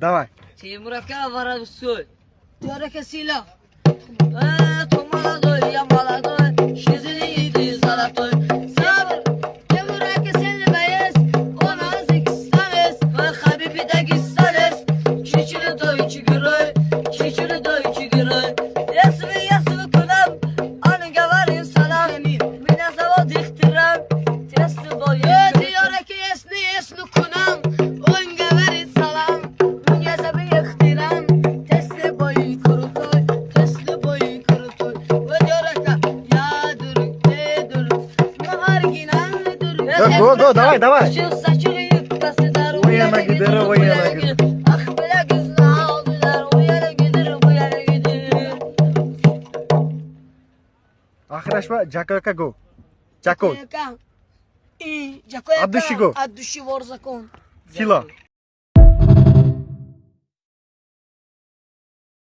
Давай. Timur aka vara usul. Diyor ki silah. Tomaladoy yamaladoy. Şizini yedi zalatoy. Sabır. Timur ki seni beyiz. Ona zikistanız. Ve Habibi de gitseniz. Çiçili doy çigiroy. Çiçili doy çigiroy. Yasvi kunam. Anı gavarin salam. Mine zavod ihtiram. Testi boy. Diyor ki esni kunam. Onga verin salam. Dünya sabi ihtiram. Tesli boyu kurutoy. Tesli boyu kurutoy. Ve diyor ki ya duruk de duruk. Muhar ginan duruk. Go, давай, давай. Şu saçını yıkasılar. O yana gider, o yana gider. Ah böyle güzel oldular. O yana gider, bu yana gider. Oxirlashma Jakoka go. Jako. Jakoka. I Jakoka. Addushi go. Addushi war zakon. Silo.